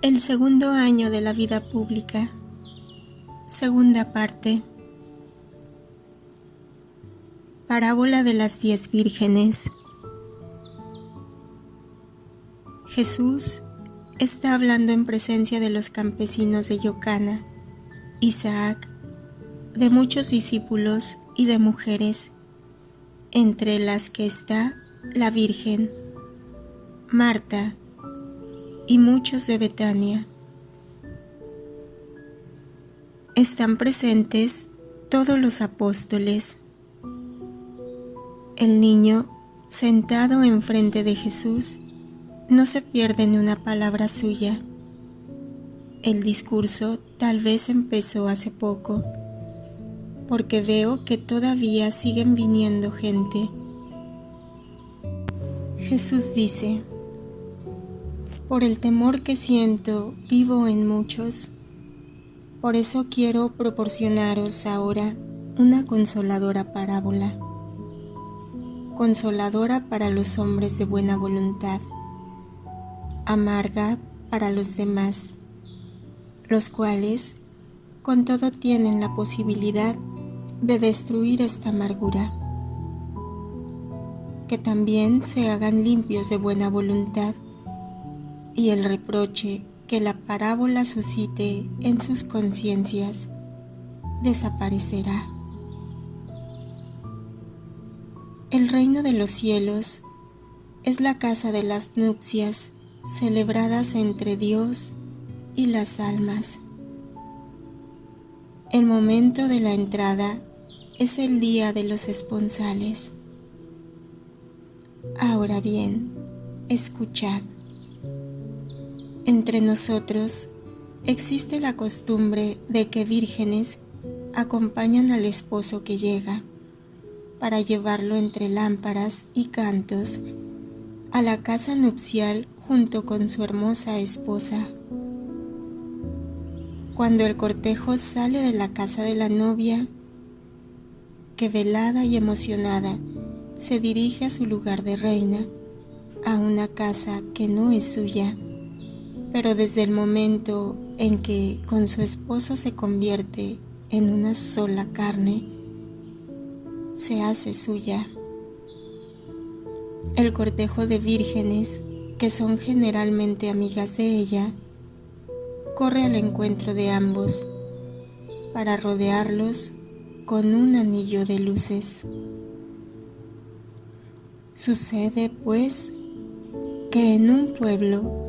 El segundo año de la vida pública. Segunda parte. Parábola de las 10 vírgenes. Jesús está hablando en presencia de los campesinos de Yocana, Isaac, de muchos discípulos y de mujeres, entre las que está la Virgen, Marta y muchos de Betania. Están presentes todos los apóstoles. El niño, sentado enfrente de Jesús, no se pierde ni una palabra suya. El discurso tal vez empezó hace poco, porque veo que todavía siguen viniendo gente. Jesús dice: por el temor que siento, vivo en muchos. Por eso quiero proporcionaros ahora una consoladora parábola, consoladora para los hombres de buena voluntad, amarga para los demás, los cuales con todo tienen la posibilidad de destruir esta amargura. Que también se hagan limpios de buena voluntad, y el reproche que la parábola suscite en sus conciencias desaparecerá. El reino de los cielos es la casa de las nupcias celebradas entre Dios y las almas. El momento de la entrada es el día de los esponsales. Ahora bien, escuchad. Entre nosotros existe la costumbre de que vírgenes acompañan al esposo que llega, para llevarlo entre lámparas y cantos a la casa nupcial junto con su hermosa esposa. Cuando el cortejo sale de la casa de la novia, que velada y emocionada se dirige a su lugar de reina, a una casa que no es suya, pero desde el momento en que con su esposo se convierte en una sola carne, se hace suya. El cortejo de vírgenes, que son generalmente amigas de ella, corre al encuentro de ambos para rodearlos con un anillo de luces. Sucede, pues, que en un pueblo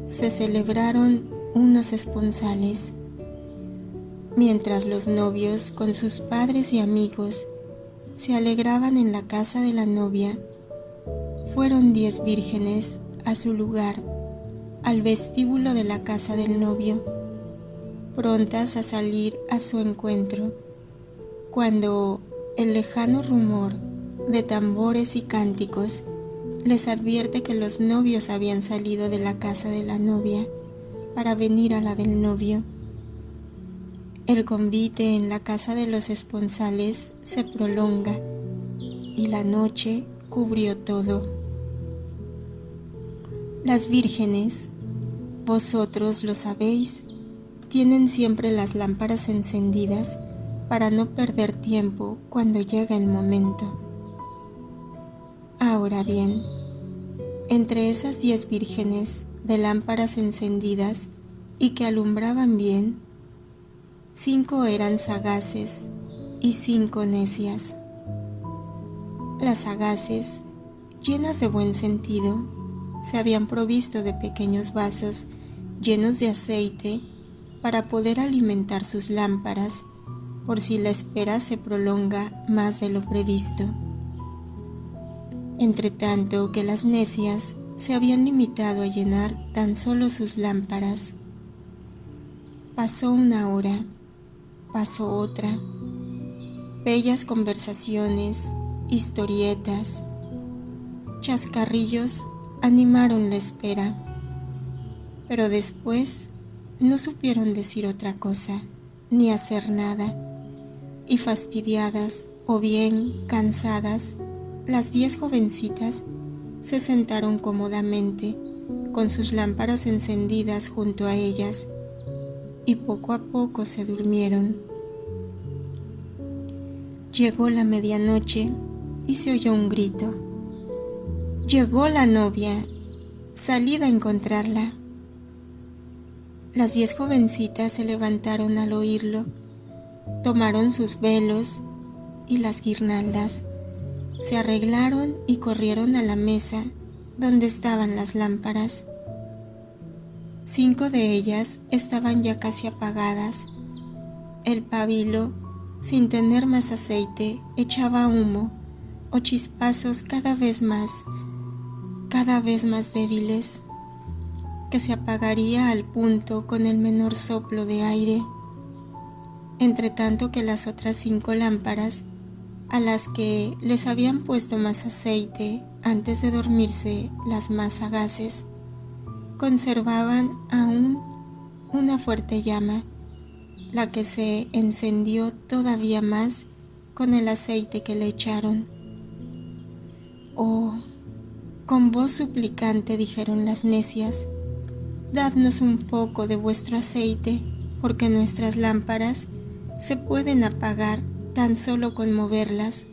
se celebraron unos esponsales. Mientras los novios con sus padres y amigos se alegraban en la casa de la novia, fueron 10 vírgenes a su lugar, al vestíbulo de la casa del novio, prontas a salir a su encuentro, cuando el lejano rumor de tambores y cánticos les advierte que los novios habían salido de la casa de la novia para venir a la del novio. El convite en la casa de los esponsales se prolonga y la noche cubrió todo. Las vírgenes, vosotros lo sabéis, tienen siempre las lámparas encendidas para no perder tiempo cuando llega el momento. Ahora bien, entre esas 10 vírgenes de lámparas encendidas y que alumbraban bien, 5 eran sagaces y 5 necias. Las sagaces, llenas de buen sentido, se habían provisto de pequeños vasos llenos de aceite para poder alimentar sus lámparas por si la espera se prolonga más de lo previsto. Entre tanto que las necias se habían limitado a llenar tan solo sus lámparas. Pasó una hora, pasó otra. Bellas conversaciones, historietas, chascarrillos animaron la espera, pero después no supieron decir otra cosa, ni hacer nada, y fastidiadas o bien cansadas, las 10 jovencitas se sentaron cómodamente con sus lámparas encendidas junto a ellas, y poco a poco se durmieron. Llegó la medianoche y se oyó un grito. «¡Llegó la novia! ¡Salid a encontrarla!». Las 10 jovencitas se levantaron al oírlo, tomaron sus velos y las guirnaldas, se arreglaron y corrieron a la mesa donde estaban las lámparas. 5 de ellas estaban ya casi apagadas. El pabilo, sin tener más aceite, echaba humo o chispazos cada vez más débiles, que se apagaría al punto con el menor soplo de aire, entre tanto que las otras 5 lámparas, a las que les habían puesto más aceite antes de dormirse las más sagaces, conservaban aún una fuerte llama, la que se encendió todavía más con el aceite que le echaron. «Oh», con voz suplicante dijeron las necias, «dadnos un poco de vuestro aceite, porque nuestras lámparas se pueden apagar tan solo con moverlas.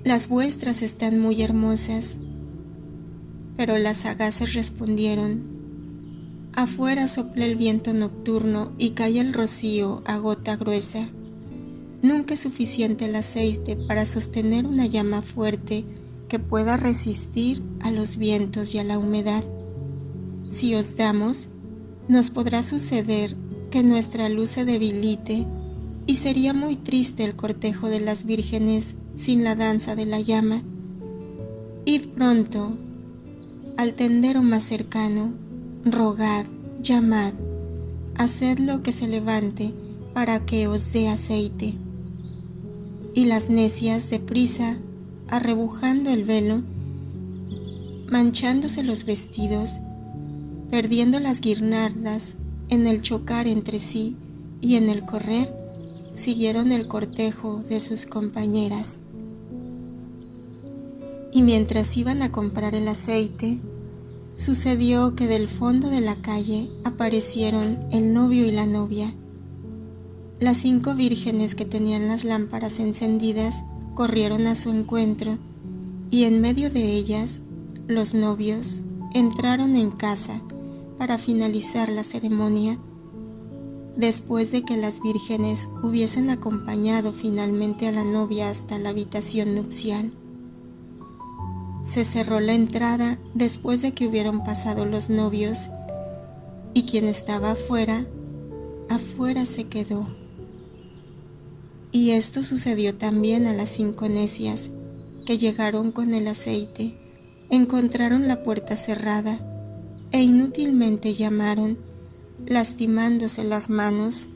Las vuestras están muy hermosas». Pero las sagaces respondieron, «afuera sopla el viento nocturno y cae el rocío a gota gruesa. Nunca es suficiente el aceite para sostener una llama fuerte que pueda resistir a los vientos y a la humedad. Si os damos, nos podrá suceder que nuestra luz se debilite y sería muy triste el cortejo de las vírgenes sin la danza de la llama. Id pronto al tendero más cercano, rogad, llamad, hacedlo que se levante para que os dé aceite». Y las necias deprisa, arrebujando el velo, manchándose los vestidos, perdiendo las guirnaldas en el chocar entre sí y en el correr, siguieron el cortejo de sus compañeras. Y mientras iban a comprar el aceite, sucedió que del fondo de la calle aparecieron el novio y la novia. Las 5 vírgenes que tenían las lámparas encendidas corrieron a su encuentro, y en medio de ellas, los novios entraron en casa para finalizar la ceremonia. Después de que las vírgenes hubiesen acompañado finalmente a la novia hasta la habitación nupcial, se cerró la entrada después de que hubieron pasado los novios, y quien estaba afuera se quedó. Y esto sucedió también a las 5 necias, que llegaron con el aceite, encontraron la puerta cerrada, e inútilmente llamaron, lastimándose las manos,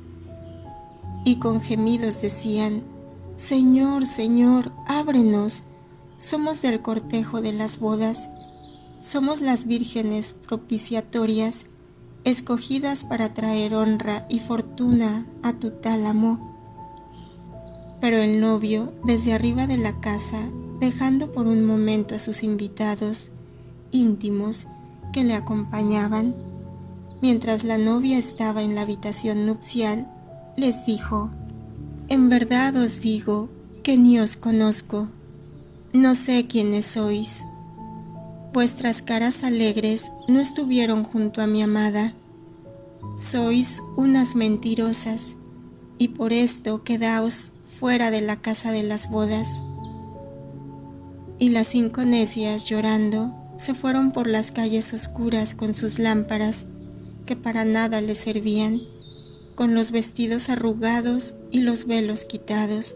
y con gemidos decían, «Señor, Señor, ábrenos, somos del cortejo de las bodas, somos las vírgenes propiciatorias, escogidas para traer honra y fortuna a tu tálamo». Pero el novio, desde arriba de la casa, dejando por un momento a sus invitados íntimos que le acompañaban, mientras la novia estaba en la habitación nupcial, les dijo, «En verdad os digo que ni os conozco, no sé quiénes sois. Vuestras caras alegres no estuvieron junto a mi amada. Sois unas mentirosas, y por esto quedaos fuera de la casa de las bodas». Y las 5 necias, llorando, se fueron por las calles oscuras con sus lámparas, que para nada les servían, con los vestidos arrugados y los velos quitados,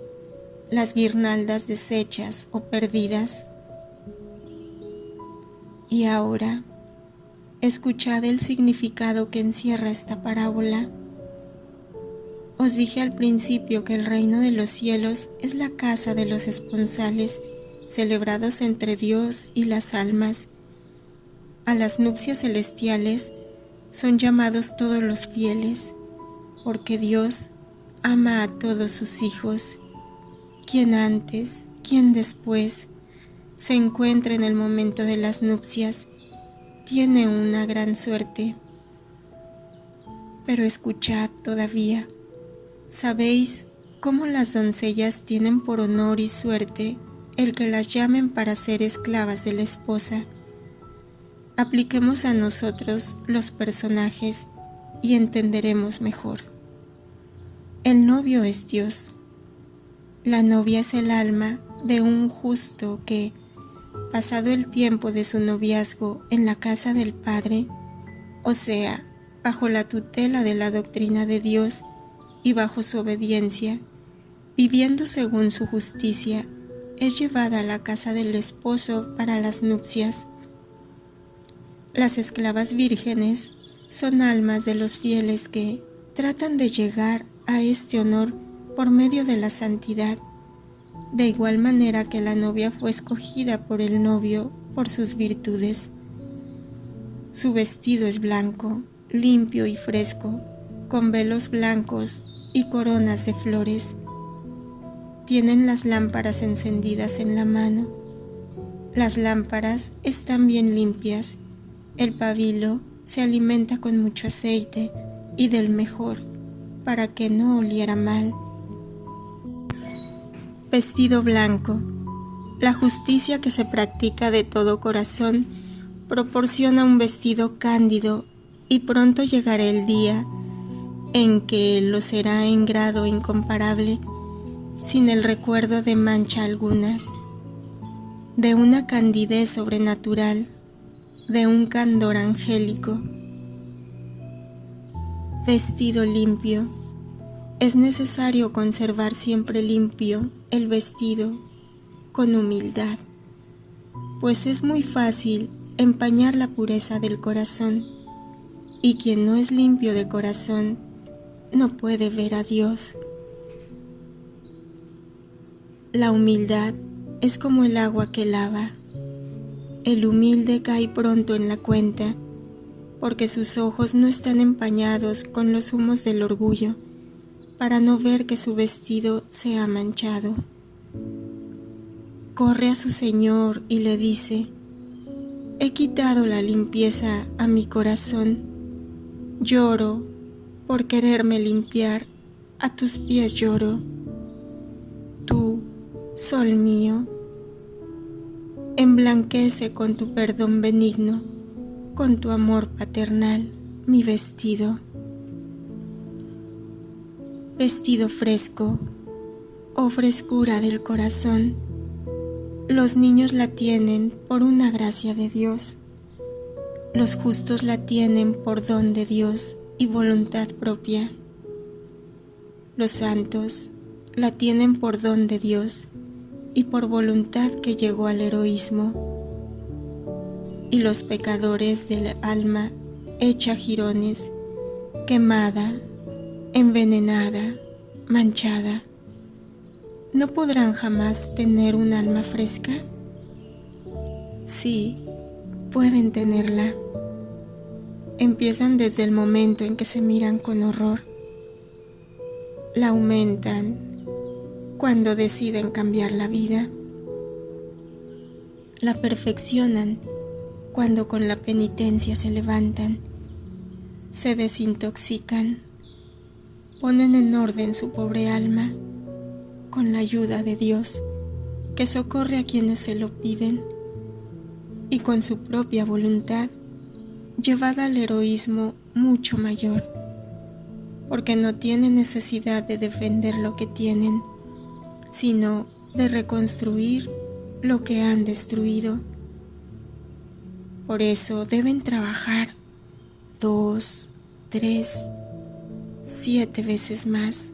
las guirnaldas deshechas o perdidas. Y ahora, escuchad el significado que encierra esta parábola. Os dije al principio que el reino de los cielos es la casa de los esponsales, celebrados entre Dios y las almas. A las nupcias celestiales son llamados todos los fieles, porque Dios ama a todos sus hijos. Quien antes, quien después, se encuentra en el momento de las nupcias, tiene una gran suerte. Pero escuchad todavía, ¿sabéis cómo las doncellas tienen por honor y suerte el que las llamen para ser esclavas de la esposa? Apliquemos a nosotros los personajes y entenderemos mejor. El novio es Dios. La novia es el alma de un justo que, pasado el tiempo de su noviazgo en la casa del Padre, o sea, bajo la tutela de la doctrina de Dios y bajo su obediencia, viviendo según su justicia, es llevada a la casa del esposo para las nupcias. Las esclavas vírgenes son almas de los fieles que tratan de llegar a este honor por medio de la santidad, de igual manera que la novia fue escogida por el novio por sus virtudes. Su vestido es blanco, limpio y fresco, con velos blancos y coronas de flores. Tienen las lámparas encendidas en la mano. Las lámparas están bien limpias. El pabilo se alimenta con mucho aceite y del mejor, para que no oliera mal. Vestido blanco. La justicia que se practica de todo corazón proporciona un vestido cándido, y pronto llegará el día en que lo será en grado incomparable, sin el recuerdo de mancha alguna, de una candidez sobrenatural, de un candor angélico. Vestido limpio. Es necesario conservar siempre limpio el vestido con humildad, pues es muy fácil empañar la pureza del corazón, y quien no es limpio de corazón no puede ver a Dios. La humildad es como el agua que lava. El humilde cae pronto en la cuenta, porque sus ojos no están empañados con los humos del orgullo, para no ver que su vestido se ha manchado. Corre a su Señor y le dice: he quitado la limpieza a mi corazón. Lloro por quererme limpiar, a tus pies lloro. Tú, sol mío, emblanquece con tu perdón benigno, con tu amor paternal, mi vestido. Vestido fresco, oh frescura del corazón. Los niños la tienen por una gracia de Dios. Los justos la tienen por don de Dios y voluntad propia. Los santos la tienen por don de Dios y por voluntad que llegó al heroísmo. Y los pecadores del alma hecha jirones, quemada, envenenada, manchada, ¿no podrán jamás tener un alma fresca? Sí, pueden tenerla. Empiezan desde el momento en que se miran con horror. La aumentan cuando deciden cambiar la vida. La perfeccionan cuando con la penitencia se levantan, se desintoxican, ponen en orden su pobre alma con la ayuda de Dios, que socorre a quienes se lo piden, y con su propia voluntad llevada al heroísmo mucho mayor, porque no tienen necesidad de defender lo que tienen, sino de reconstruir lo que han destruido. Por eso deben trabajar 2, 3, 7 veces más.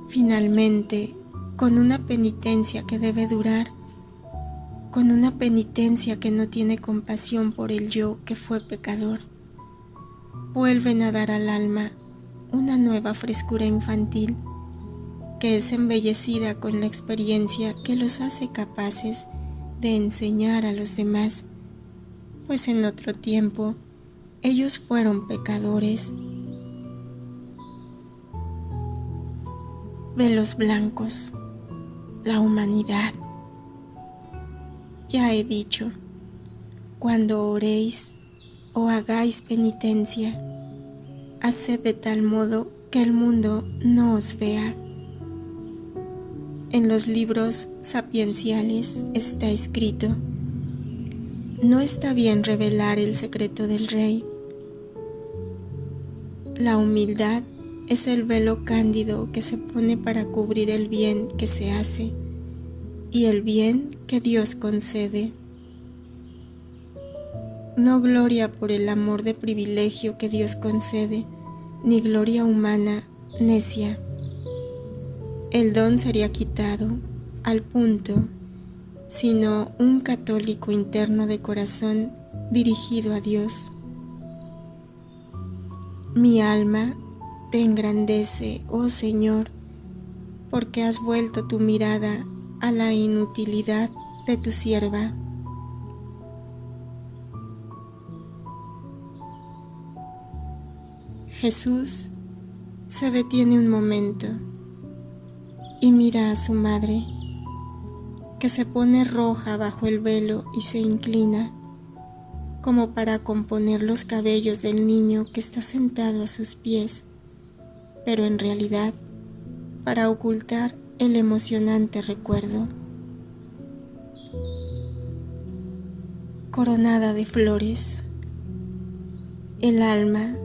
Finalmente, con una penitencia que debe durar, con una penitencia que no tiene compasión por el yo que fue pecador, vuelven a dar al alma una nueva frescura infantil, que es embellecida con la experiencia que los hace capaces de enseñar a los demás, pues en otro tiempo ellos fueron pecadores. Velos blancos, la humanidad. Ya he dicho, cuando oréis o hagáis penitencia, haced de tal modo que el mundo no os vea. En los libros sapienciales está escrito: no está bien revelar el secreto del rey. La humildad es el velo cándido que se pone para cubrir el bien que se hace y el bien que Dios concede. No gloria por el amor de privilegio que Dios concede, ni gloria humana necia. El don sería quitado al punto, sino un católico interno de corazón dirigido a Dios. Mi alma te engrandece, oh Señor, porque has vuelto tu mirada a la inutilidad de tu sierva. Jesús se detiene un momento y mira a su madre, que se pone roja bajo el velo y se inclina, como para componer los cabellos del niño que está sentado a sus pies, pero en realidad para ocultar el emocionante recuerdo. Coronada de flores, el alma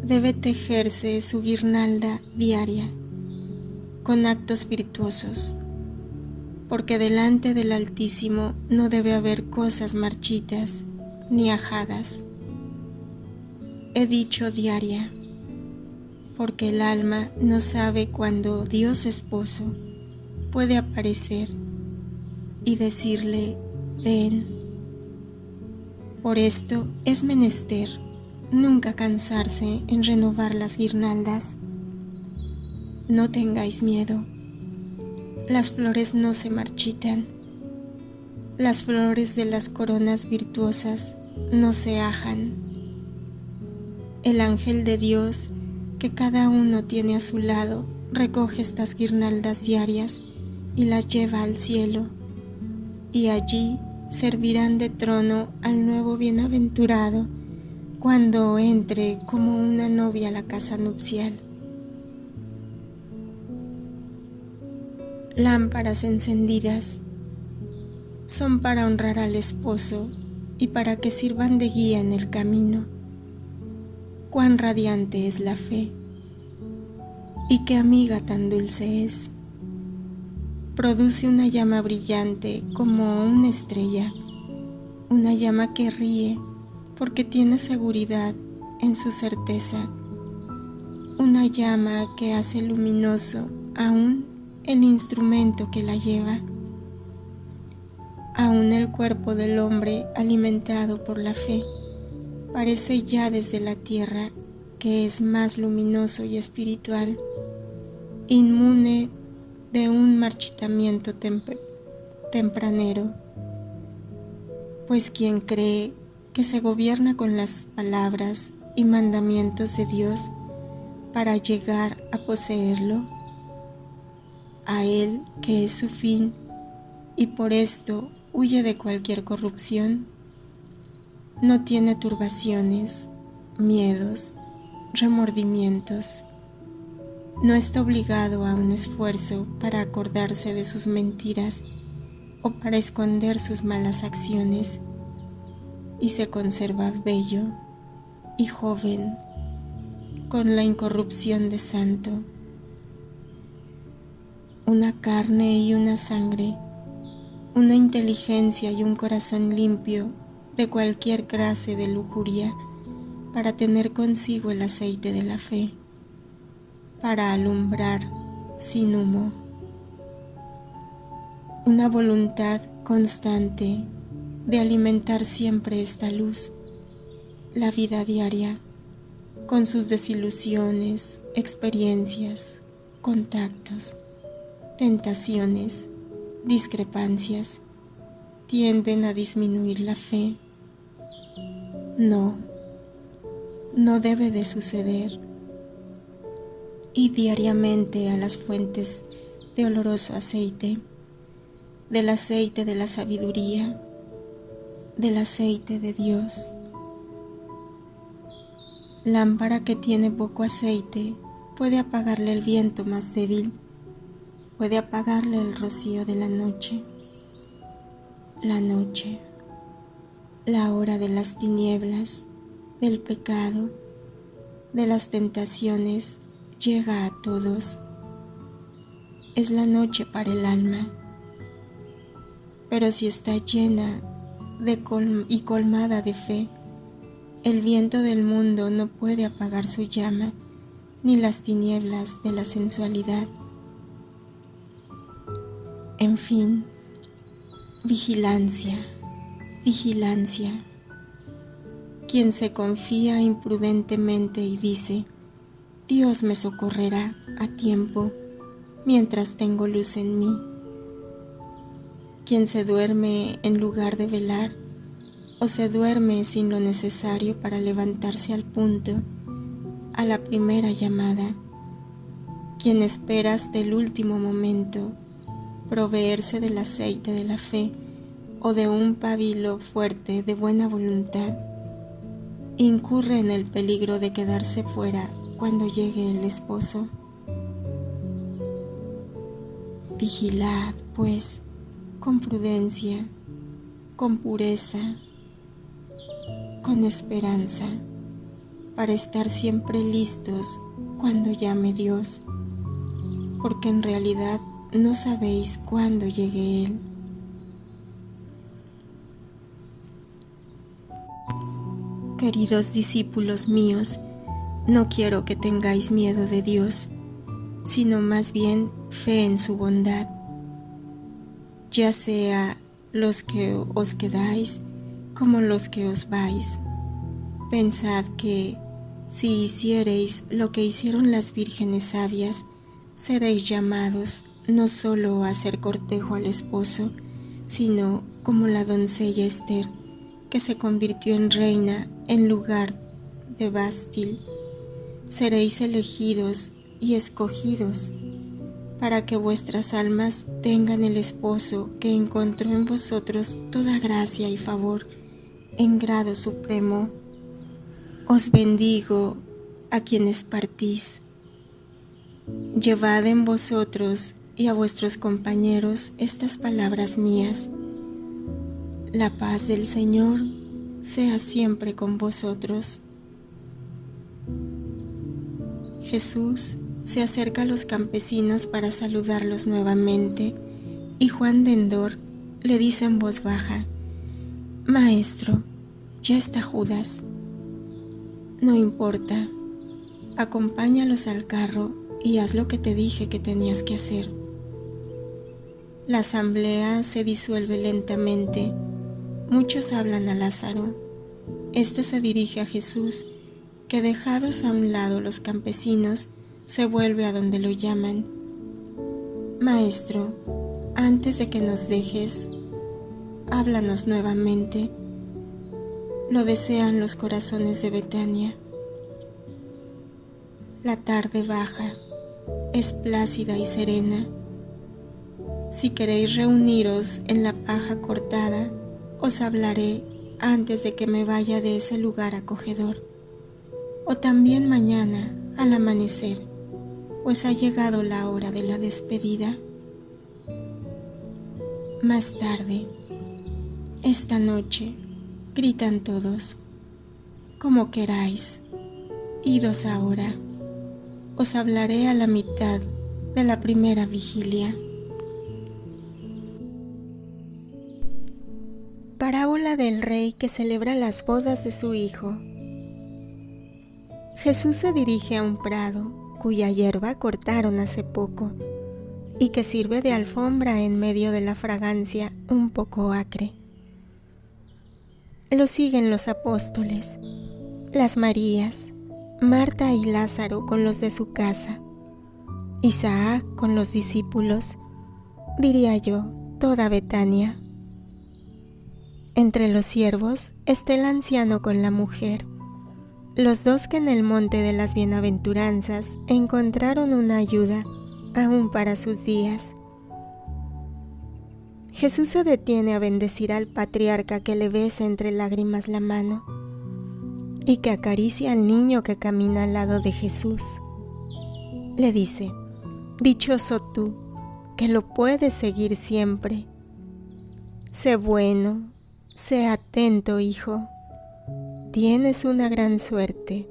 debe tejerse su guirnalda diaria con actos virtuosos, porque delante del Altísimo no debe haber cosas marchitas ni ajadas. He dicho diaria, porque el alma no sabe cuándo Dios esposo puede aparecer y decirle: ven. Por esto es menester nunca cansarse en renovar las guirnaldas. No tengáis miedo, las flores no se marchitan, las flores de las coronas virtuosas no se ajan. El ángel de Dios que cada uno tiene a su lado recoge estas guirnaldas diarias y las lleva al cielo, y allí servirán de trono al nuevo bienaventurado cuando entre como una novia a la casa nupcial. Lámparas encendidas son para honrar al esposo y para que sirvan de guía en el camino. Cuán radiante es la fe y qué amiga tan dulce es. Produce una llama brillante como una estrella, una llama que ríe porque tiene seguridad en su certeza, una llama que hace luminoso aún el instrumento que la lleva. Aún el cuerpo del hombre alimentado por la fe parece ya desde la tierra que es más luminoso y espiritual, inmune de un marchitamiento tempranero, pues quien cree que se gobierna con las palabras y mandamientos de Dios para llegar a poseerlo, a Él que es su fin, y por esto huye de cualquier corrupción, no tiene turbaciones, miedos, remordimientos. No está obligado a un esfuerzo para acordarse de sus mentiras o para esconder sus malas acciones, y se conserva bello y joven con la incorrupción de santo. Una carne y una sangre, una inteligencia y un corazón limpio de cualquier clase de lujuria para tener consigo el aceite de la fe, para alumbrar sin humo. Una voluntad constante de alimentar siempre esta luz, la vida diaria, con sus desilusiones, experiencias, contactos, tentaciones, discrepancias, tienden a disminuir la fe. No debe de suceder. Y diariamente a las fuentes de oloroso aceite, del aceite de la sabiduría, del aceite de Dios. Lámpara que tiene poco aceite puede apagarle el viento más débil, puede apagarle el rocío de la noche. La noche, la hora de las tinieblas, del pecado, de las tentaciones, llega a todos. Es la noche para el alma, pero si está llena y colmada de fe, el viento del mundo no puede apagar su llama, ni las tinieblas de la sensualidad. En fin, vigilancia, vigilancia. Quien se confía imprudentemente y dice, Dios me socorrerá a tiempo mientras tengo luz en mí. Quien se duerme en lugar de velar, o se duerme sin lo necesario para levantarse al punto, a la primera llamada. Quien espera hasta el último momento proveerse del aceite de la fe o de un pabilo fuerte de buena voluntad, incurre en el peligro de quedarse fuera cuando llegue el esposo. Vigilad, pues, con prudencia, con pureza, con esperanza, para estar siempre listos cuando llame Dios, porque en realidad no sabéis cuándo llegue Él. Queridos discípulos míos, no quiero que tengáis miedo de Dios, sino más bien fe en su bondad, ya sea los que os quedáis como los que os vais. Pensad que, si hiciereis lo que hicieron las vírgenes sabias, seréis llamados no solo a hacer cortejo al esposo, sino como la doncella Esther, que se convirtió en reina en lugar de Basti. Seréis elegidos y escogidos para que vuestras almas tengan el esposo que encontró en vosotros toda gracia y favor en grado supremo. Os bendigo a quienes partís. Llevad en vosotros y a vuestros compañeros estas palabras mías. La paz del Señor sea siempre con vosotros. Jesús se acerca a los campesinos para saludarlos nuevamente y Juan de Endor le dice en voz baja, Maestro, ya está Judas. No importa, acompáñalos al carro y haz lo que te dije que tenías que hacer. La asamblea se disuelve lentamente. Muchos hablan a Lázaro. Este se dirige a Jesús, que dejados a un lado los campesinos, se vuelve a donde lo llaman. Maestro, antes de que nos dejes, háblanos nuevamente. Lo desean los corazones de Betania. La tarde baja, es plácida y serena. Si queréis reuniros en la paja cortada, os hablaré antes de que me vaya de ese lugar acogedor, o también mañana al amanecer, pues ha llegado la hora de la despedida. Más tarde, esta noche, gritan todos, como queráis, idos ahora, os hablaré a la mitad de la primera vigilia. Parábola del rey que celebra las bodas de su hijo. Jesús se dirige a un prado cuya hierba cortaron hace poco y que sirve de alfombra en medio de la fragancia un poco acre. Lo siguen los apóstoles, las Marías, Marta y Lázaro con los de su casa, Isaac con los discípulos, diría yo, toda Betania. Entre los siervos está el anciano con la mujer, los dos que en el monte de las bienaventuranzas encontraron una ayuda aún para sus días. Jesús se detiene a bendecir al patriarca que le besa entre lágrimas la mano y que acaricia al niño que camina al lado de Jesús. Le dice: dichoso tú, que lo puedes seguir siempre. Sé bueno, sé atento, hijo. Tienes una gran suerte.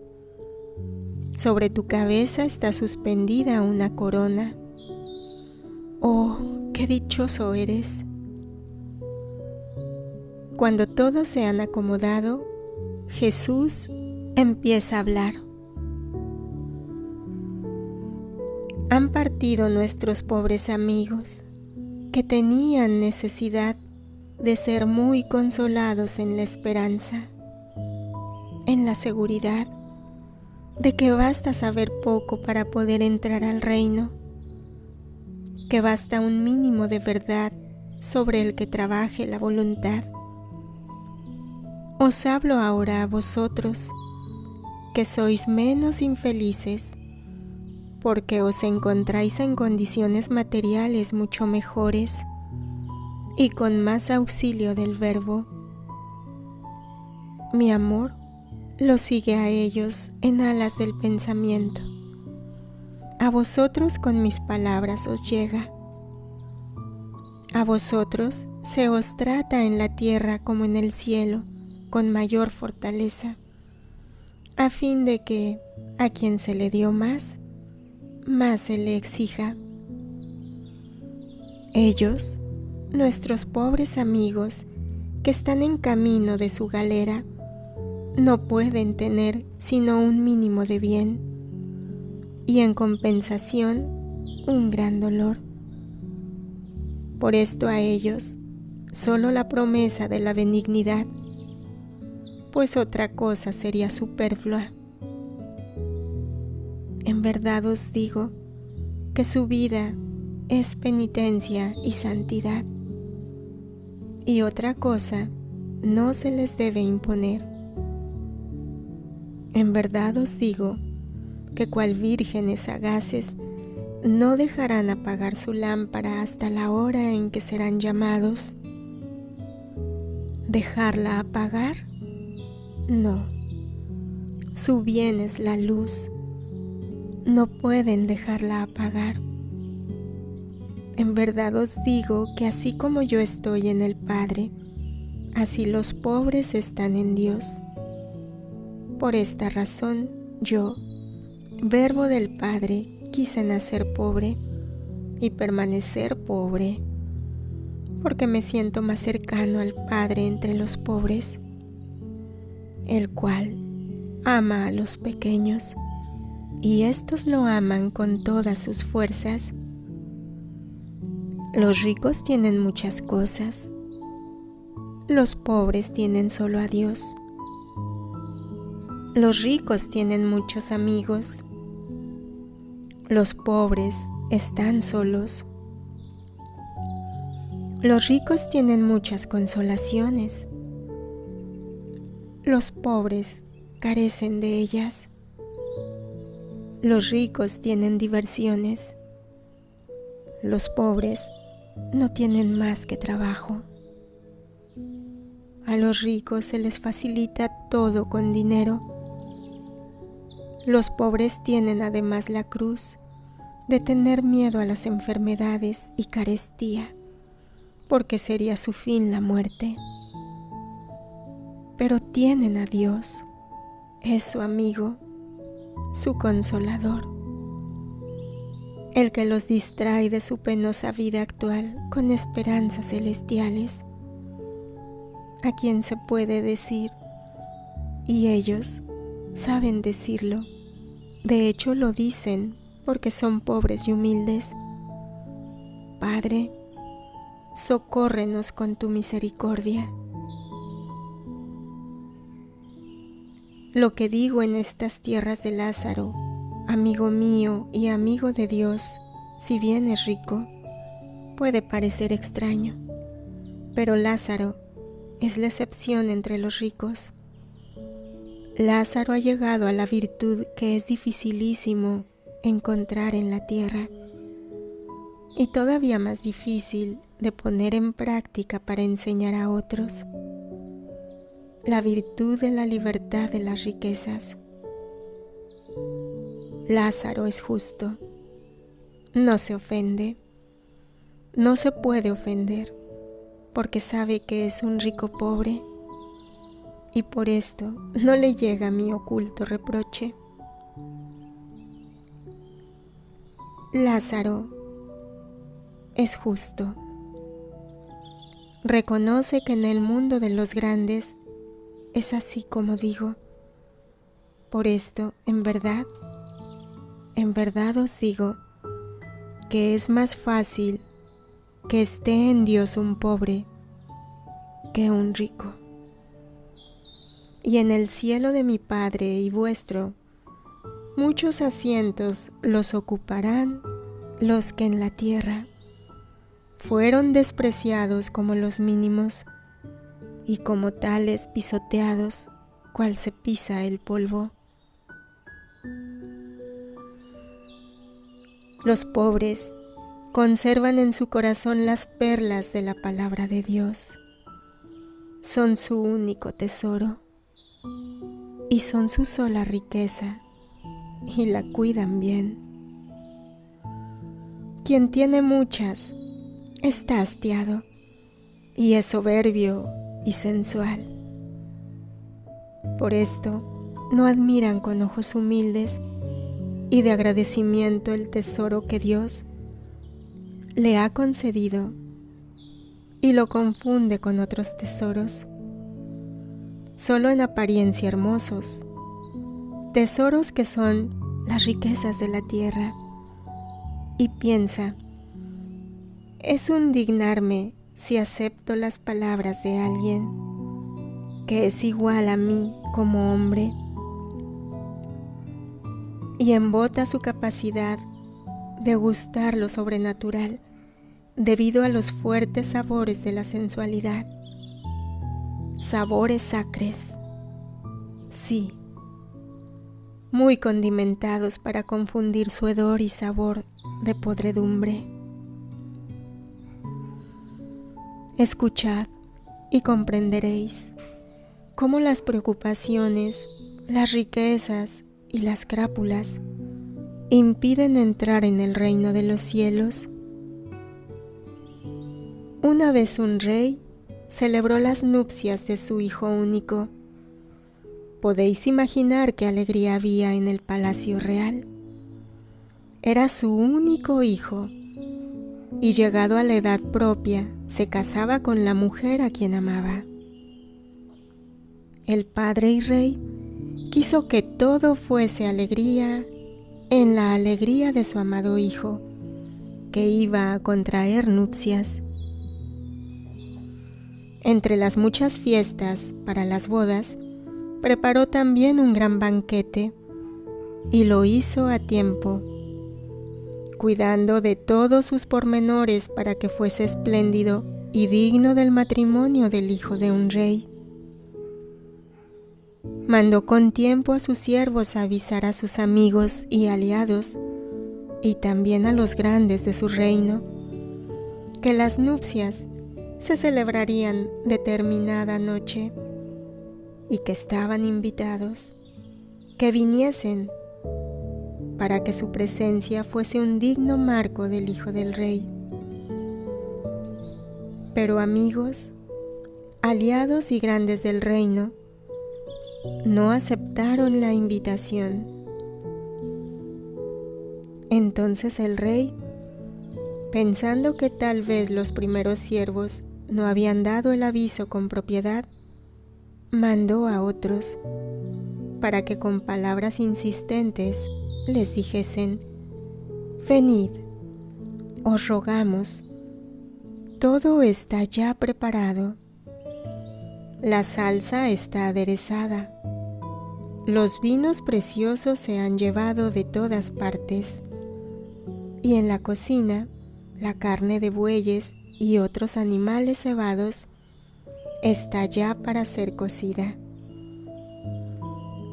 Sobre tu cabeza está suspendida una corona. Oh, qué dichoso eres. Cuando todos se han acomodado, Jesús empieza a hablar. Han partido nuestros pobres amigos, que tenían necesidad de ser muy consolados en la esperanza, en la seguridad de que basta saber poco para poder entrar al reino, que basta un mínimo de verdad sobre el que trabaje la voluntad. Os hablo ahora a vosotros, que sois menos infelices, porque os encontráis en condiciones materiales mucho mejores y con más auxilio del Verbo. Mi amor los sigue a ellos en alas del pensamiento. A vosotros con mis palabras os llega. A vosotros se os trata en la tierra como en el cielo, con mayor fortaleza, a fin de que a quien se le dio más se le exija. Ellos, nuestros pobres amigos, que están en camino de su galera, no pueden tener sino un mínimo de bien, y en compensación un gran dolor. Por esto a ellos solo la promesa de la benignidad, pues otra cosa sería superflua. En verdad os digo que su vida es penitencia y santidad, y otra cosa no se les debe imponer. En verdad os digo que cual vírgenes sagaces no dejarán apagar su lámpara hasta la hora en que serán llamados. ¿Dejarla apagar? No. Su bien es la luz. No pueden dejarla apagar. En verdad os digo que así como yo estoy en el Padre, así los pobres están en Dios. Por esta razón yo, Verbo del Padre, quise nacer pobre y permanecer pobre, porque me siento más cercano al Padre entre los pobres, el cual ama a los pequeños, y éstos lo aman con todas sus fuerzas. Los ricos tienen muchas cosas, los pobres tienen solo a Dios. Los ricos tienen muchos amigos, los pobres están solos. Los ricos tienen muchas consolaciones, los pobres carecen de ellas. Los ricos tienen diversiones, los pobres no tienen más que trabajo. A los ricos se les facilita todo con dinero. Los pobres tienen además la cruz de tener miedo a las enfermedades y carestía, porque sería su fin la muerte. Pero tienen a Dios, es su amigo, su consolador, el que los distrae de su penosa vida actual con esperanzas celestiales, a quien se puede decir, y ellos saben decirlo, de hecho lo dicen porque son pobres y humildes: Padre, socórrenos con tu misericordia. Lo que digo en estas tierras de Lázaro, amigo mío y amigo de Dios, si bien es rico, puede parecer extraño, pero Lázaro es la excepción entre los ricos. Lázaro ha llegado a la virtud que es dificilísimo encontrar en la tierra, y todavía más difícil de poner en práctica para enseñar a otros. La virtud de la libertad de las riquezas. Lázaro es justo. No se ofende. No se puede ofender porque sabe que es un rico pobre y por esto no le llega mi oculto reproche. Lázaro es justo. Reconoce que en el mundo de los grandes es así como digo. Por esto, en verdad os digo que es más fácil que esté en Dios un pobre que un rico. Y en el cielo de mi Padre y vuestro, muchos asientos los ocuparán los que en la tierra fueron despreciados como los mínimos y como tales pisoteados, cual se pisa el polvo. Los pobres conservan en su corazón las perlas de la palabra de Dios. Son su único tesoro y son su sola riqueza y la cuidan bien. Quien tiene muchas está hastiado y es soberbio y sensual. Por esto no admiran con ojos humildes y de agradecimiento el tesoro que Dios le ha concedido y lo confunde con otros tesoros, solo en apariencia hermosos, tesoros que son las riquezas de la tierra, y piensa, es un dignarme si acepto las palabras de alguien que es igual a mí como hombre, y embota su capacidad de gustar lo sobrenatural debido a los fuertes sabores de la sensualidad, sabores acres, sí, muy condimentados para confundir su hedor y sabor de podredumbre. Escuchad y comprenderéis cómo las preocupaciones, las riquezas y las crápulas impiden entrar en el reino de los cielos. Una vez un rey celebró las nupcias de su hijo único. Podéis imaginar qué alegría había en el palacio real. Era su único hijo, y llegado a la edad propia, se casaba con la mujer a quien amaba. El padre y rey quiso que todo fuese alegría en la alegría de su amado hijo, que iba a contraer nupcias. Entre las muchas fiestas para las bodas, preparó también un gran banquete y lo hizo a tiempo, cuidando de todos sus pormenores para que fuese espléndido y digno del matrimonio del hijo de un rey. Mandó con tiempo a sus siervos a avisar a sus amigos y aliados, y también a los grandes de su reino, que las nupcias se celebrarían determinada noche, y que estaban invitados, que viniesen, para que su presencia fuese un digno marco del hijo del rey. Pero amigos, aliados y grandes del reino, no aceptaron la invitación. Entonces el rey, pensando que tal vez los primeros siervos no habían dado el aviso con propiedad, mandó a otros para que con palabras insistentes les dijesen: venid, os rogamos, todo está ya preparado. La salsa está aderezada. Los vinos preciosos se han llevado de todas partes. Y en la cocina, la carne de bueyes y otros animales cebados está ya para ser cocida.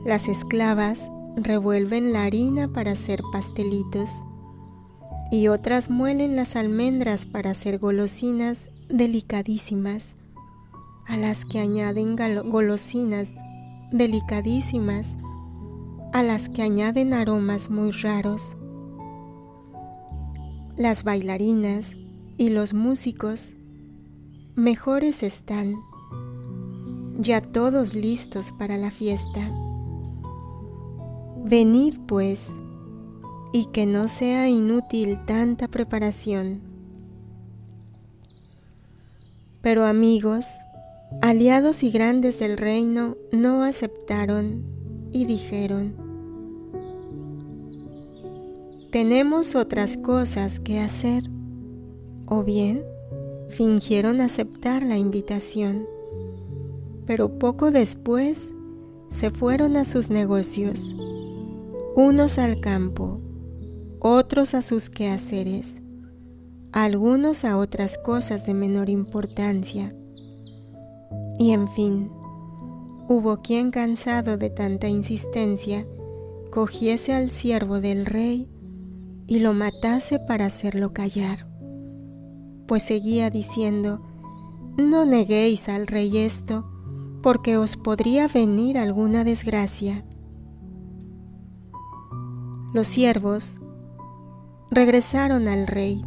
Las esclavas revuelven la harina para hacer pastelitos y otras muelen las almendras para hacer golosinas delicadísimas, a las que añaden golosinas delicadísimas, a las que añaden aromas muy raros. Las bailarinas y los músicos mejores están, ya todos listos para la fiesta. Venid pues, y que no sea inútil tanta preparación. Pero amigos, aliados y grandes del reino, no aceptaron y dijeron: tenemos otras cosas que hacer. O bien, fingieron aceptar la invitación, pero poco después se fueron a sus negocios, unos al campo, otros a sus quehaceres, algunos a otras cosas de menor importancia. Y en fin, hubo quien, cansado de tanta insistencia, cogiese al siervo del rey y lo matase para hacerlo callar, pues seguía diciendo: no neguéis al rey esto, porque os podría venir alguna desgracia. Los siervos regresaron al rey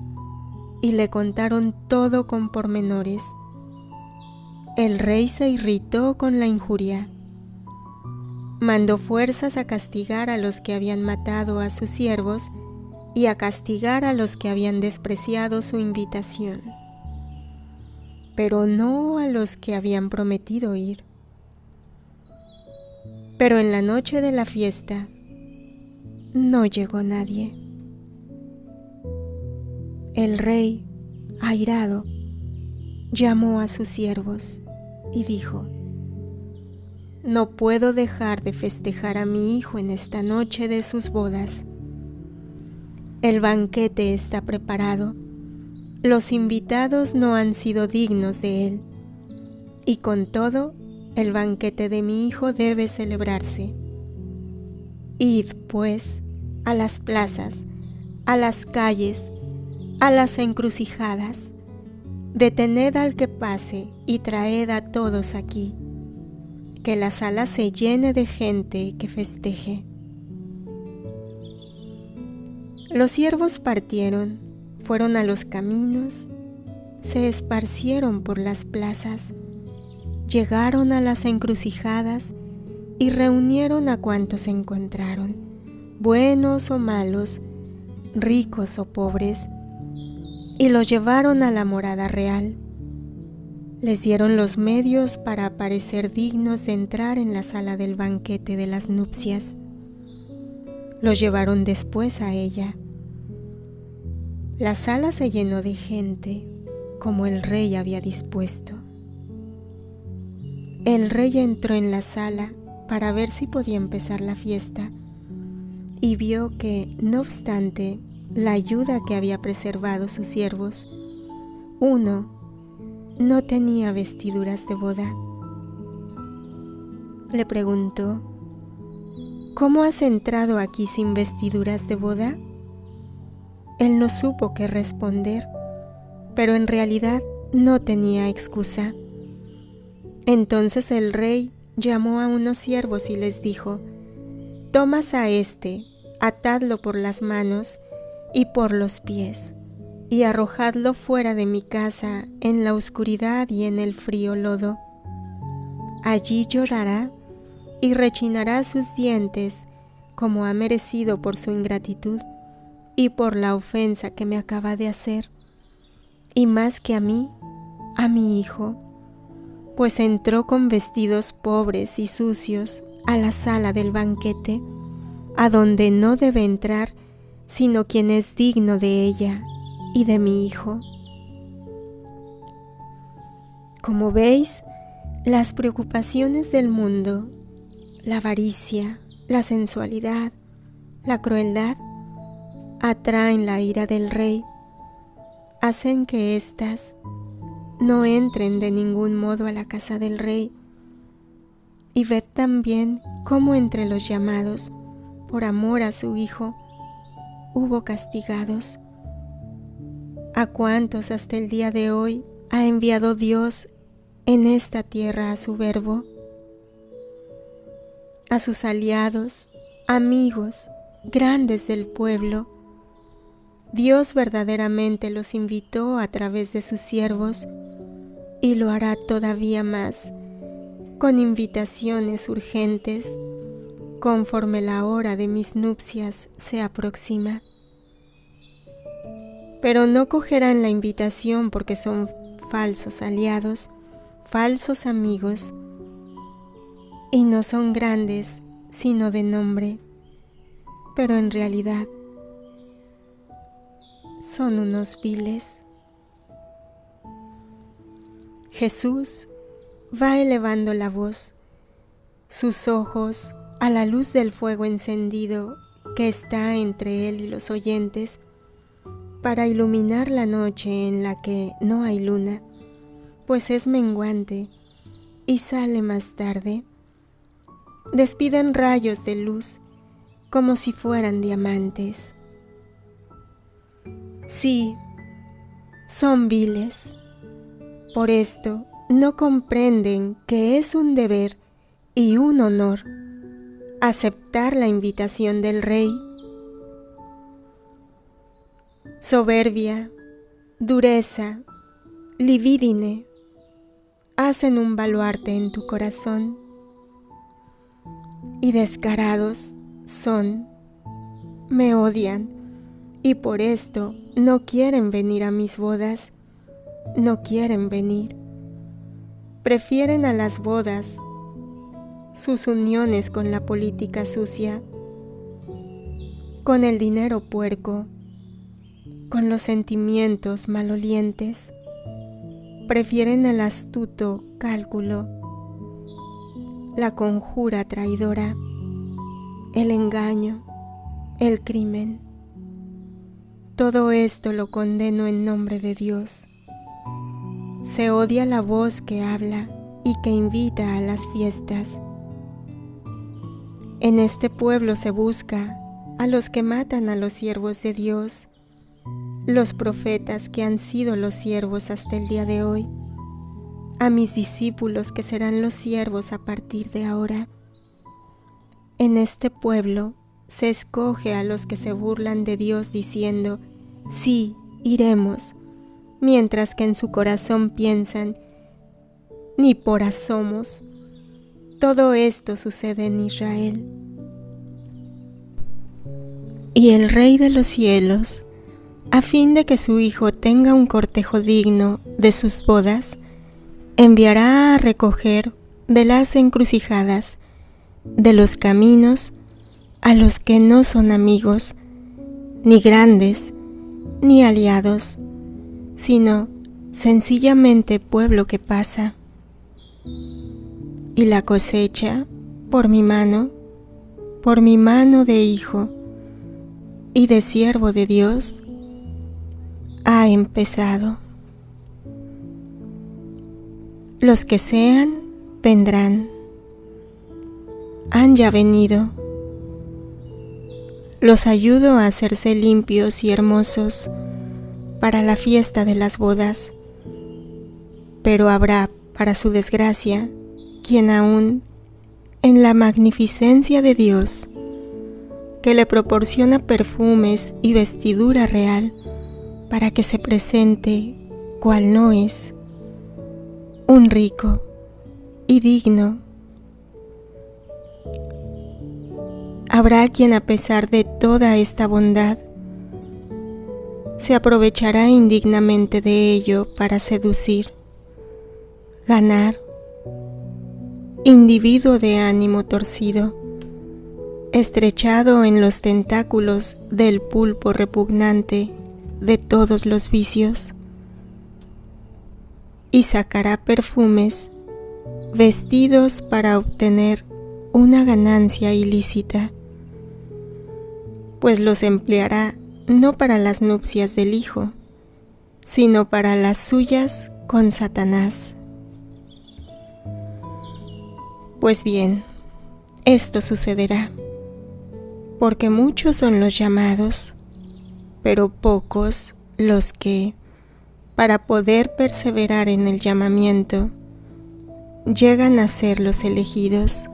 y le contaron todo con pormenores. El rey se irritó con la injuria. Mandó fuerzas a castigar a los que habían matado a sus siervos y a castigar a los que habían despreciado su invitación, pero no a los que habían prometido ir. Pero en la noche de la fiesta no llegó nadie. El rey, airado, llamó a sus siervos y dijo: no puedo dejar de festejar a mi hijo en esta noche de sus bodas. El banquete está preparado, los invitados no han sido dignos de él, y con todo, el banquete de mi hijo debe celebrarse. Id, pues, a las plazas, a las calles, a las encrucijadas, detened al que pase y traed a todos aquí, que la sala se llene de gente que festeje. Los siervos partieron, fueron a los caminos, se esparcieron por las plazas, llegaron a las encrucijadas y reunieron a cuantos encontraron, buenos o malos, ricos o pobres, y los llevaron a la morada real. Les dieron los medios para parecer dignos de entrar en la sala del banquete de las nupcias. Los llevaron después a ella. La sala se llenó de gente, como el rey había dispuesto. El rey entró en la sala para ver si podía empezar la fiesta, y vio que, no obstante la ayuda que había preservado sus siervos, uno no tenía vestiduras de boda. Le preguntó: ¿cómo has entrado aquí sin vestiduras de boda? Él no supo qué responder, pero en realidad no tenía excusa. Entonces el rey llamó a unos siervos y les dijo: tomad a éste, atadlo por las manos y por los pies, y arrojadlo fuera de mi casa en la oscuridad y en el frío lodo. Allí llorará y rechinará sus dientes, como ha merecido por su ingratitud y por la ofensa que me acaba de hacer, y más que a mí, a mi hijo, pues entró con vestidos pobres y sucios a la sala del banquete, a donde no debe entrar sino quien es digno de ella y de mi hijo. Como veis, las preocupaciones del mundo, la avaricia, la sensualidad, la crueldad, atraen la ira del rey, hacen que éstas no entren de ningún modo a la casa del rey. Y ved también cómo entre los llamados, por amor a su hijo, hubo castigados, ¿A cuántos hasta el día de hoy ha enviado Dios en esta tierra a su verbo? A sus aliados, amigos, grandes del pueblo. Dios verdaderamente los invitó a través de sus siervos y lo hará todavía más, con invitaciones urgentes, conforme la hora de mis nupcias se aproxima. Pero no cogerán la invitación porque son falsos aliados, falsos amigos, y no son grandes sino de nombre, pero en realidad son unos viles. Jesús va elevando la voz, sus ojos a la luz del fuego encendido que está entre él y los oyentes, para iluminar la noche en la que no hay luna, pues es menguante y sale más tarde. Despiden rayos de luz como si fueran diamantes. Sí, son viles. Por esto no comprenden que es un deber y un honor aceptar la invitación del Rey. Soberbia, dureza, libidine, hacen un baluarte en tu corazón, y descarados son, me odian, y por esto no quieren venir a mis bodas, no quieren venir. Prefieren a las bodas sus uniones con la política sucia, con el dinero puerco, con los sentimientos malolientes. Prefieren el astuto cálculo, la conjura traidora, el engaño, el crimen. Todo esto lo condeno en nombre de Dios. Se odia la voz que habla y que invita a las fiestas. En este pueblo se busca a los que matan a los siervos de Dios, los profetas que han sido los siervos hasta el día de hoy, a mis discípulos que serán los siervos a partir de ahora. En este pueblo se escoge a los que se burlan de Dios diciendo, sí, iremos, mientras que en su corazón piensan, ni por asomos. Todo esto sucede en Israel. Y el Rey de los cielos, a fin de que su Hijo tenga un cortejo digno de sus bodas, enviará a recoger de las encrucijadas, de los caminos, a los que no son amigos, ni grandes, ni aliados, sino sencillamente pueblo que pasa. Y la cosecha, por mi mano de hijo y de siervo de Dios, ha empezado. Los que sean, vendrán. Han ya venido. Los ayudo a hacerse limpios y hermosos para la fiesta de las bodas. Pero habrá, para su desgracia, quien aún, en la magnificencia de Dios, que le proporciona perfumes y vestidura real para que se presente cual no es, un rico y digno. Habrá quien, a pesar de toda esta bondad, se aprovechará indignamente de ello para seducir, ganar. Individuo de ánimo torcido, estrechado en los tentáculos del pulpo repugnante de todos los vicios, y sacará perfumes, vestidos para obtener una ganancia ilícita, pues los empleará no para las nupcias del Hijo, sino para las suyas con Satanás. Pues bien, esto sucederá, porque muchos son los llamados, pero pocos los que, para poder perseverar en el llamamiento, llegan a ser los elegidos.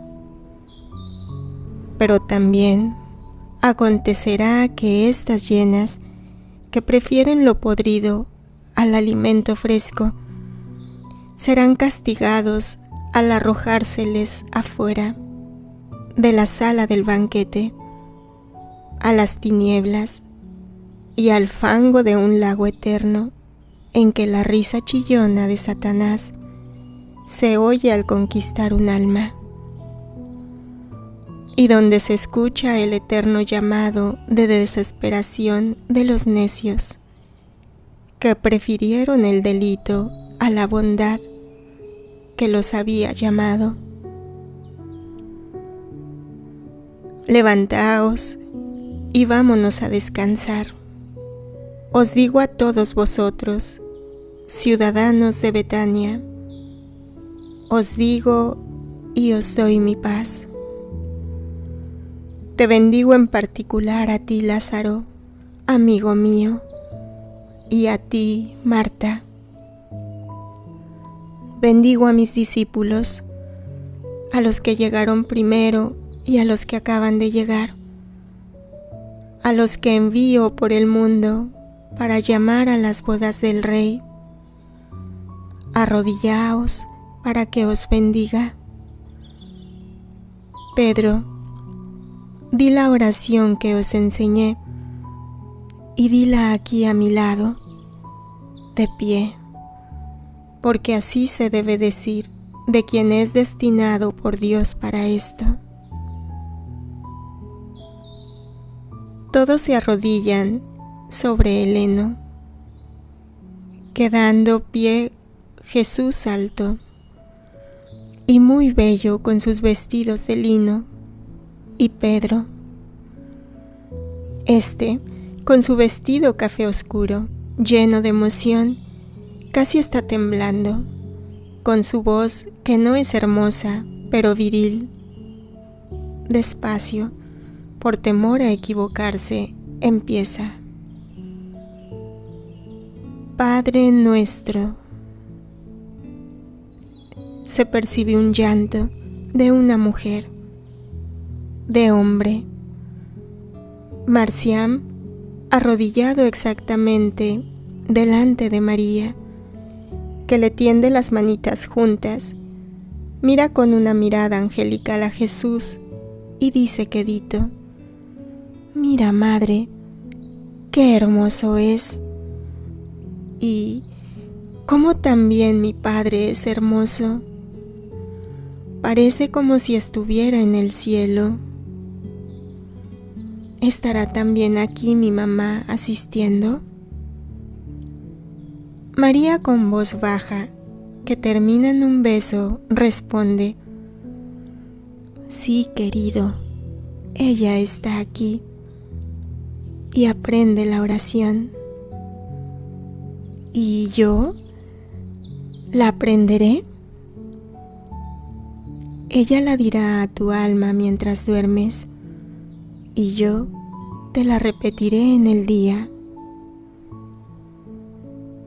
Pero también acontecerá que estas llenas, que prefieren lo podrido al alimento fresco, serán castigados al arrojárseles afuera de la sala del banquete, a las tinieblas y al fango de un lago eterno, en que la risa chillona de Satanás se oye al conquistar un alma, y donde se escucha el eterno llamado de desesperación de los necios, que prefirieron el delito a la bondad que los había llamado. Levantaos y vámonos a descansar. Os digo a todos vosotros, ciudadanos de Betania, os digo y os doy mi paz. Te bendigo en particular a ti, Lázaro, amigo mío, y a ti, Marta. Bendigo a mis discípulos, a los que llegaron primero y a los que acaban de llegar, a los que envío por el mundo para llamar a las bodas del Rey. Arrodillaos para que os bendiga. Pedro, di la oración que os enseñé y dila aquí a mi lado, de pie, porque así se debe decir de quien es destinado por Dios para esto. Todos se arrodillan sobre el heno, quedando pie Jesús alto y muy bello con sus vestidos de lino, y Pedro, con su vestido café oscuro, lleno de emoción, casi está temblando, con su voz que no es hermosa, pero viril. Despacio, por temor a equivocarse, empieza. Padre nuestro. Se percibe un llanto de una mujer, de hombre. Marciam, arrodillado exactamente delante de María, que le tiende las manitas juntas, mira con una mirada angelical a Jesús y dice quedito: mira, madre, qué hermoso es. Y cómo también mi Padre es hermoso. Parece como si estuviera en el cielo. ¿Estará también aquí mi mamá asistiendo? María, con voz baja, que termina en un beso, responde: sí, querido, ella está aquí. Y aprende la oración. ¿Y yo? ¿La aprenderé? Ella la dirá a tu alma mientras duermes, y yo te la repetiré en el día.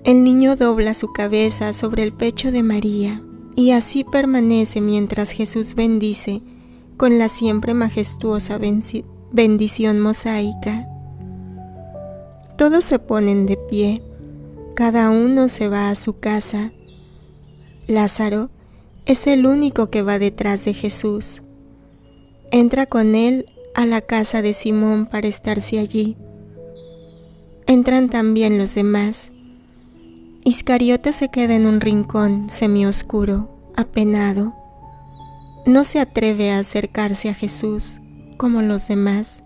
El niño dobla su cabeza sobre el pecho de María, y así permanece mientras Jesús bendice con la siempre majestuosa bendición mosaica. Todos se ponen de pie, cada uno se va a su casa. Lázaro es el único que va detrás de Jesús. Entra con él a la casa de Simón para estarse allí. Entran también los demás. Iscariote se queda en un rincón semioscuro, apenado. No se atreve a acercarse a Jesús como los demás.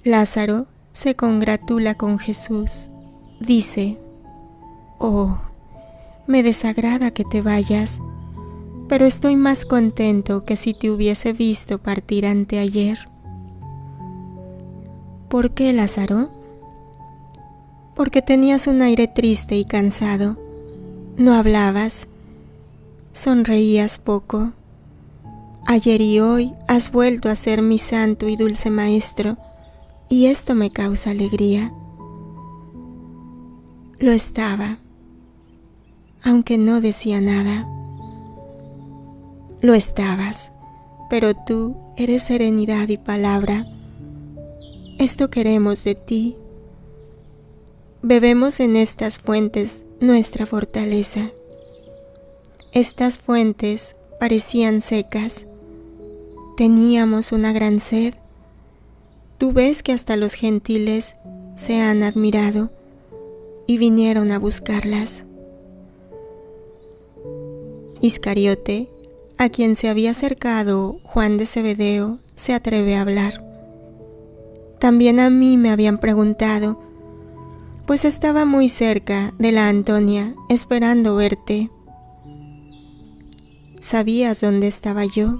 Lázaro se congratula con Jesús. Dice: oh, me desagrada que te vayas, pero estoy más contento que si te hubiese visto partir anteayer. ¿Por qué, Lázaro? Porque tenías un aire triste y cansado. No hablabas, sonreías poco. Ayer y hoy has vuelto a ser mi santo y dulce maestro, y esto me causa alegría. Lo estaba, aunque no decía nada. Lo estabas, pero tú eres serenidad y palabra. Esto queremos de ti. Bebemos en estas fuentes nuestra fortaleza. Estas fuentes parecían secas. Teníamos una gran sed. Tú ves que hasta los gentiles se han admirado y vinieron a buscarlas. Iscariote, a quien se había acercado Juan de Zebedeo, se atreve a hablar. También a mí me habían preguntado, pues estaba muy cerca de la Antonia esperando verte. ¿Sabías dónde estaba yo?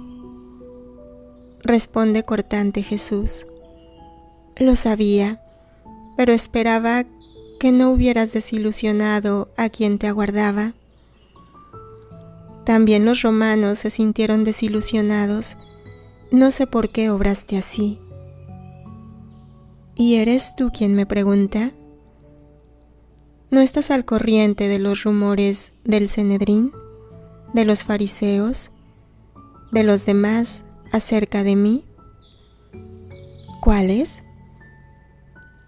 Responde cortante Jesús. Lo sabía, pero esperaba que no hubieras desilusionado a quien te aguardaba. También los romanos se sintieron desilusionados. No sé por qué obraste así. ¿Y eres tú quien me pregunta? ¿No estás al corriente de los rumores del Sanedrín, de los fariseos, de los demás acerca de mí? ¿Cuáles?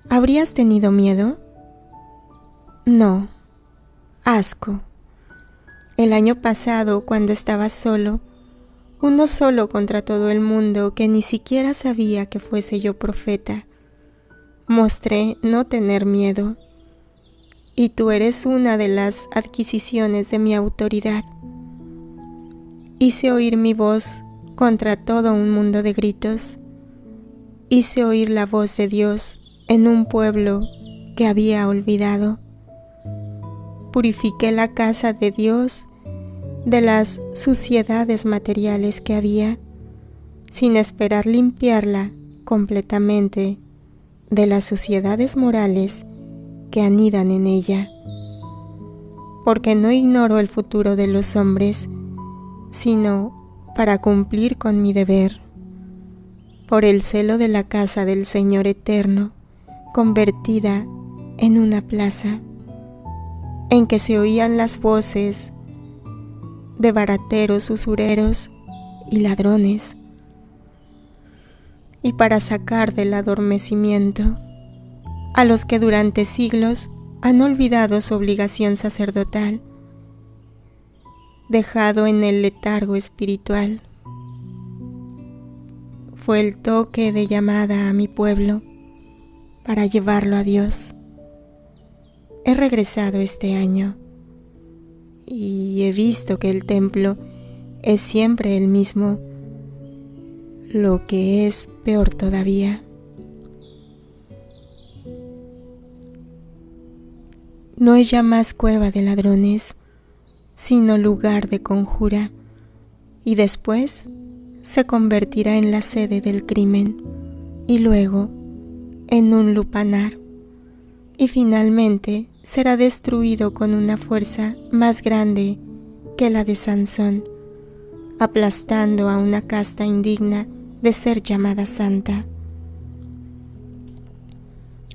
¿Habrías tenido miedo? No, asco. El año pasado, cuando estabas solo, uno solo contra todo el mundo que ni siquiera sabía que fuese yo profeta, mostré no tener miedo, y tú eres una de las adquisiciones de mi autoridad. Hice oír mi voz contra todo un mundo de gritos. Hice oír la voz de Dios en un pueblo que había olvidado. Purifiqué la casa de Dios de las suciedades materiales que había, sin esperar limpiarla completamente de las suciedades morales que anidan en ella. Porque no ignoro el futuro de los hombres, sino para cumplir con mi deber, por el celo de la casa del Señor eterno, convertida en una plaza, en que se oían las voces de barateros, usureros y ladrones, y para sacar del adormecimiento a los que durante siglos han olvidado su obligación sacerdotal, dejado en el letargo espiritual. Fue el toque de llamada a mi pueblo para llevarlo a Dios. He regresado este año y he visto que el templo es siempre el mismo, lo que es peor todavía. No es ya más cueva de ladrones, sino lugar de conjura, y después se convertirá en la sede del crimen, y luego en un lupanar, y finalmente será destruido con una fuerza más grande que la de Sansón, aplastando a una casta indigna de ser llamada santa.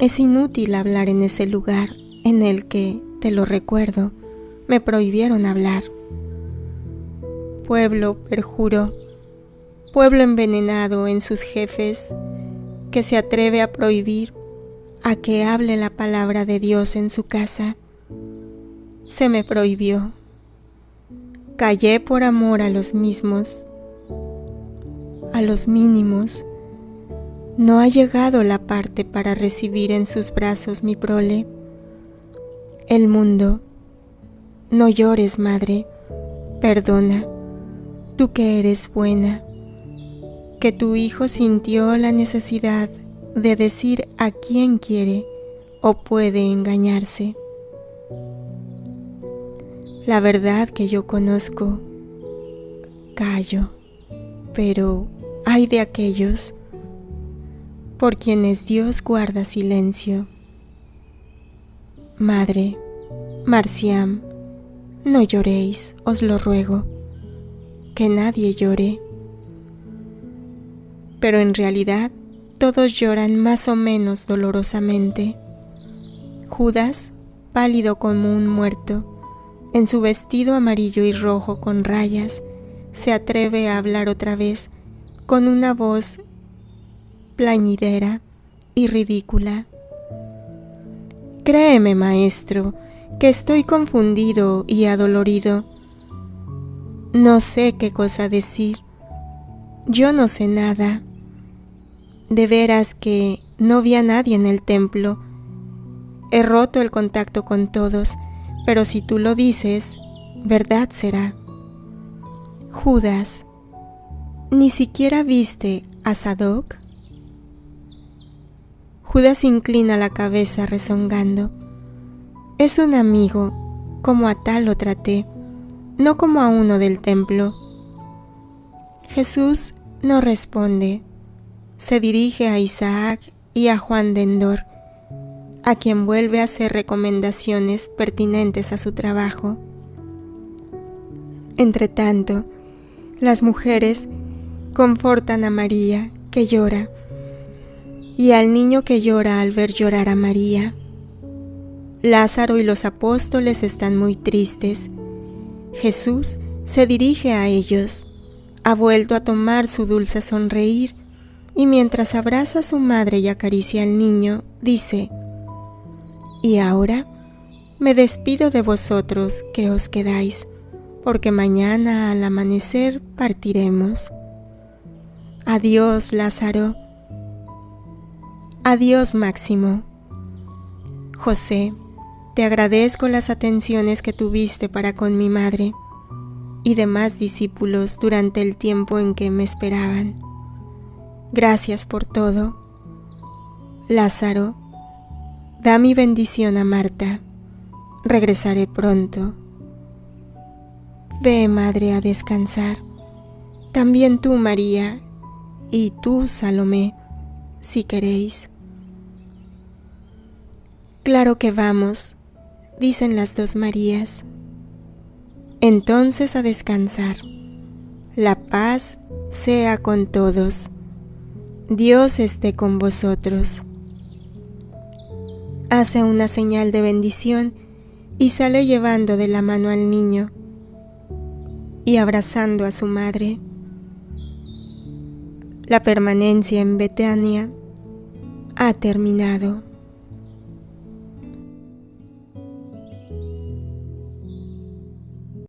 Es inútil hablar en ese lugar en el que, te lo recuerdo, me prohibieron hablar. Pueblo perjuro, pueblo envenenado en sus jefes, que se atreve a prohibir a que hable la palabra de Dios en su casa. Se me prohibió. Callé por amor a los mismos, a los mínimos. No ha llegado la parte para recibir en sus brazos mi prole. El mundo, no llores, madre, perdona, tú que eres buena, que tu hijo sintió la necesidad de decir a quién quiere o puede engañarse. La verdad que yo conozco, callo, pero ay de aquellos por quienes Dios guarda silencio. Madre, Marciam, no lloréis, os lo ruego, que nadie llore. Pero en realidad todos lloran más o menos dolorosamente. Judas pálido como un muerto, en su vestido amarillo y rojo con rayas, se atreve a hablar otra vez con una voz plañidera y ridícula. Créeme, maestro, que estoy confundido y adolorido. No sé qué cosa decir. Yo no sé nada. De veras que no vi a nadie en el templo. He roto el contacto con todos, pero si tú lo dices, verdad será. Judas, ¿ni siquiera viste a Sadoc? Judas inclina la cabeza rezongando. Es un amigo, como a tal lo traté, no como a uno del templo. Jesús no responde. Se dirige a Isaac y a Juan de Endor, a quien vuelve a hacer recomendaciones pertinentes a su trabajo. Entretanto, las mujeres confortan a María, que llora, y al niño que llora al ver llorar a María. Lázaro y los apóstoles están muy tristes. Jesús se dirige a ellos, ha vuelto a tomar su dulce sonreír, y mientras abraza a su madre y acaricia al niño, dice: Y ahora me despido de vosotros que os quedáis, porque mañana al amanecer partiremos. Adiós, Lázaro. Adiós, Máximo. José, te agradezco las atenciones que tuviste para con mi madre y demás discípulos durante el tiempo en que me esperaban. Gracias por todo. Lázaro, da mi bendición a Marta. Regresaré pronto. Ve, madre, a descansar. También tú, María, y tú, Salomé, si queréis. Claro que vamos, dicen las dos Marías. Entonces a descansar. La paz sea con todos. Dios esté con vosotros. Hace una señal de bendición y sale llevando de la mano al niño y abrazando a su madre. La permanencia en Betania ha terminado.